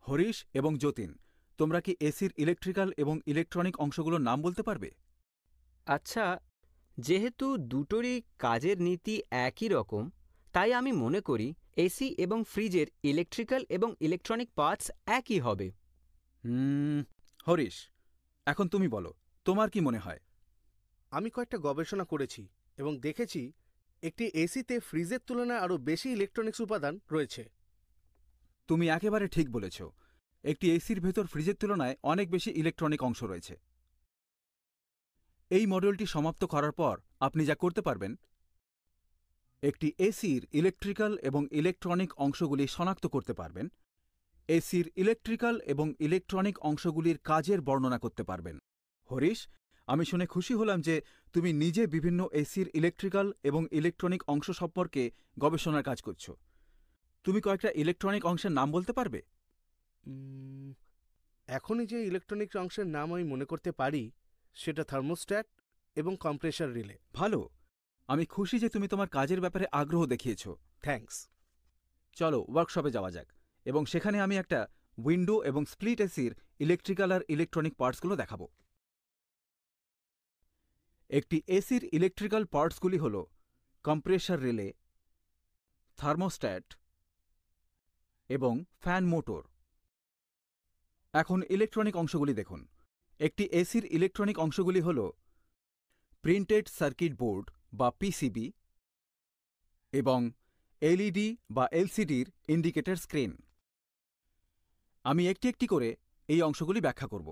হরিশ এবং যতীন, তোমরা কি এসির ইলেকট্রিক্যাল এবং ইলেকট্রনিক অংশগুলোর নাম বলতে পারবে? আচ্ছা, যেহেতু দুটোরই কাজের নীতি একই রকম, তাই আমি মনে করি এসি এবং ফ্রিজের ইলেকট্রিক্যাল এবং ইলেকট্রনিক পার্টস একই হবে। হরিশ, এখন তুমি বলো, তোমার কি মনে হয়? আমি কয়েকটা গবেষণা করেছি এবং দেখেছি একটি এসিতে ফ্রিজের তুলনায় আরও বেশি ইলেকট্রনিক্স উপাদান রয়েছে। তুমি একেবারে ঠিক বলেছ। একটি এসির ভেতর ফ্রিজের তুলনায় অনেক বেশি ইলেকট্রনিক অংশ রয়েছে। এই মডেলটি সমাপ্ত করার পর আপনি যা করতে পারবেন, একটি এসির ইলেকট্রিক্যাল এবং ইলেকট্রনিক অংশগুলি শনাক্ত করতে পারবেন, এসির ইলেকট্রিক্যাল এবং ইলেকট্রনিক অংশগুলির কাজের বর্ণনা করতে পারবেন। হরিশ, আমি শুনে খুশি হলাম যে তুমি নিজে বিভিন্ন এসির ইলেকট্রিক্যাল এবং ইলেকট্রনিক অংশ সম্পর্কে গবেষণার কাজ করছো। তুমি কয়েকটা ইলেকট্রনিক অংশের নাম বলতে পারবে? এখনই যে ইলেকট্রনিক্স অংশের নাম আমি মনে করতে পারি সেটা থার্মোস্ট্যাট এবং কম্প্রেসার রিলে। ভালো, আমি খুশি যে তুমি তোমার কাজের ব্যাপারে আগ্রহ দেখিয়েছ। থ্যাঙ্কস। চলো ওয়ার্কশপে যাওয়া যাক এবং সেখানে আমি একটা উইন্ডো এবং স্প্লিট এসির ইলেকট্রিক্যাল আর ইলেকট্রনিক পার্টসগুলো দেখাবো। একটি এসির ইলেকট্রিক্যাল পার্টসগুলি হল কম্প্রেসার রিলে, থার্মোস্ট্যাট এবং ফ্যান মোটর। এখন ইলেকট্রনিক অংশগুলি দেখুন। একটি এসির ইলেকট্রনিক অংশগুলি হল প্রিন্টেড সার্কিট বোর্ড বা পিসিবি এবং এলইডি বা এলসিডির ইন্ডিকেটর স্ক্রিন। আমি একটি একটি করে এই অংশগুলি ব্যাখ্যা করব।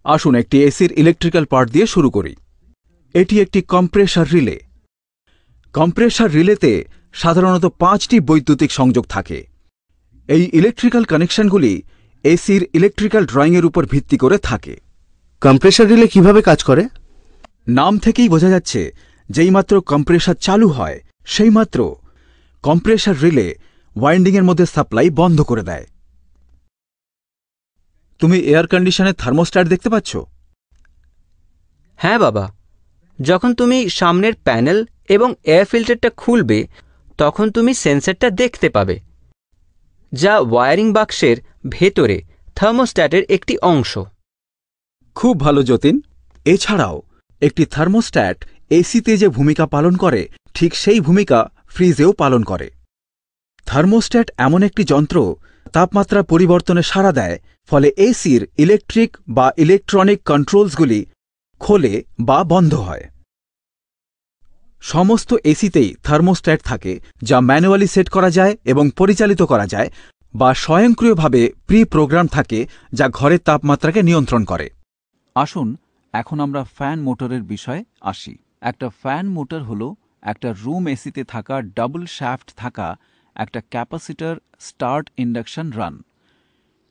আসুন একটি এসির ইলেকট্রিক্যাল পার্ট দিয়ে শুরু করি। এটি একটি কম্প্রেসার রিলে। কম্প্রেসার রিলেতে সাধারণত 5টি বৈদ্যুতিক সংযোগ থাকে। এই ইলেকট্রিক্যাল কানেকশনগুলি এসির ইলেকট্রিক্যাল ড্রয়িংয়ের উপর ভিত্তি করে থাকে। কম্প্রেসার রিলে কিভাবে কাজ করে? নাম থেকেই বোঝা যাচ্ছে, যেইমাত্র কম্প্রেসার চালু হয় সেইমাত্র কম্প্রেসার রিলে ওয়াইন্ডিংয়ের মধ্যে সাপ্লাই বন্ধ করে দেয়। তুমি এয়ার কন্ডিশনের থার্মোস্ট্যাট দেখতে পাচ্ছ? হ্যাঁ বাবা, যখন তুমি সামনের প্যানেল এবং এয়ার ফিল্টারটা খুলবে তখন তুমি সেন্সরটা দেখতে পাবে, যা ওয়্যারিং বাক্সের ভেতরে থার্মোস্ট্যাটের একটি অংশ। খুব ভালো যতীন। এছাড়াও একটি থার্মোস্ট্যাট এসিতে যে ভূমিকা পালন করে ঠিক সেই ভূমিকা ফ্রিজেও পালন করে। থার্মোস্ট্যাট এমন একটি যন্ত্র তাপমাত্রা পরিবর্তনে সাড়া দেয়, ফলে এসির ইলেকট্রিক বা ইলেকট্রনিক কন্ট্রোলসগুলি খোলে বা বন্ধ হয়। সমস্ত এসিতেই থার্মোস্ট্যাট থাকে, যা ম্যানুয়ালি সেট করা যায় এবং পরিচালিত করা যায়, বা স্বয়ংক্রিয়ভাবে প্রি প্রোগ্রাম থাকে যা ঘরের তাপমাত্রাকে নিয়ন্ত্রণ করে। আসুন এখন আমরা ফ্যান মোটরের বিষয়ে আসি। একটা ফ্যান মোটর হল একটা রুম এসিতে থাকা ডাবল শ্যাফট থাকা একটা ক্যাপাসিটর স্টার্ট ইন্ডাকশন রান।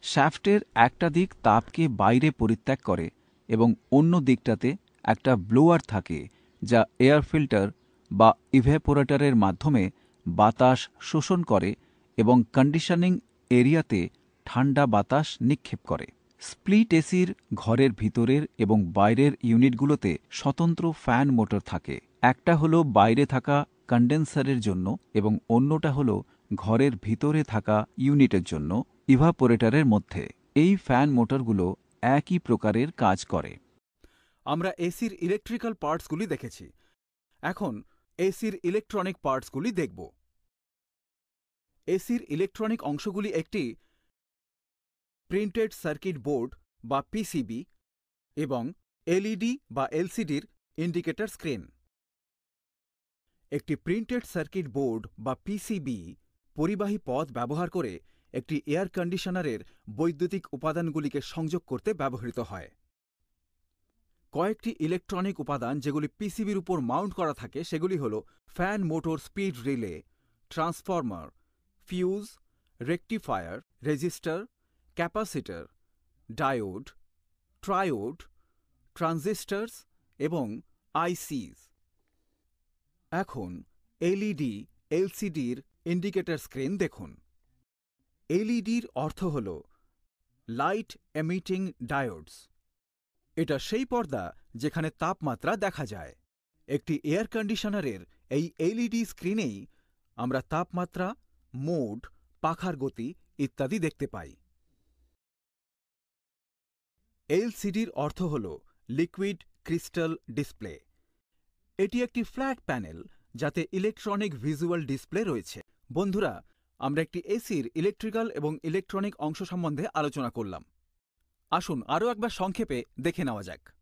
শ্যাফটের একটা দিক তাপকে বাইরে পরিত্যাগ করে এবং অন্য দিকটাতে একটা ব্লোয়ার থাকে, যা এয়ার ফিল্টার বা ইভ্যাপোরেটরের মাধ্যমে বাতাস শোষণ করে এবং কন্ডিশনিং এরিয়াতে ঠান্ডা বাতাস নিক্ষেপ করে। স্প্লিট এসির ঘরের ভিতরের এবং বাইরের ইউনিটগুলোতে স্বতন্ত্র ফ্যান মোটর থাকে। একটা হলো বাইরে থাকা কন্ডেন্সারের জন্য এবং অন্যটা হলো ঘরের ভিতরে থাকা ইউনিটের জন্য ইভাপোরেটরের মধ্যে। এই ফ্যান মোটরগুলো একই প্রকারের কাজ করে। আমরা এসির ইলেকট্রিক্যাল পার্টসগুলি দেখেছি। এখন এসির ইলেকট্রনিক পার্টসগুলি দেখব। এসির ইলেকট্রনিক অংশগুলি একটি প্রিন্টেড সার্কিট বোর্ড বা পিসিবি এবং এলইডি বা এলসিডির ইন্ডিকেটর স্ক্রিন। একটি প্রিন্টেড সার্কিট বোর্ড বা পিসিবি পরিবাহী পথ ব্যবহার করে একটি এয়ার কন্ডিশনারের বৈদ্যুতিক উপাদানগুলিকে সংযোগ করতে ব্যবহৃত হয়। কয়েকটি ইলেকট্রনিক উপাদান যেগুলি পিসিবির উপর মাউন্ট করা থাকে সেগুলি হল fan motor speed relay, transformer, fuse, rectifier, resistor, capacitor, diode, triode, transistors এবং আইসিস। এখন এলইডি, এলসিডির ইন্ডিকেটর স্ক্রিন দেখুন। এলইডির অর্থ হল লাইট এমিটিং ডায়োডস। এটা সেই পর্দা যেখানে তাপমাত্রা দেখা যায়। একটি এয়ার কন্ডিশনারের এই এলইডি স্ক্রিনেই আমরা তাপমাত্রা, মোড, পাখার গতি ইত্যাদি দেখতে পাই। এলসিডির অর্থ হল লিকুইড ক্রিস্টাল ডিসপ্লে। এটি একটি ফ্ল্যাট প্যানেল যাতে ইলেকট্রনিক ভিজুয়াল ডিসপ্লে রয়েছে। বন্ধুরা, আমরা একটি এসির ইলেকট্রিক্যাল এবং ইলেকট্রনিক অংশ সম্বন্ধে আলোচনা করলাম। আসুন আরও একবার সংক্ষেপে দেখে নেওয়া যাক।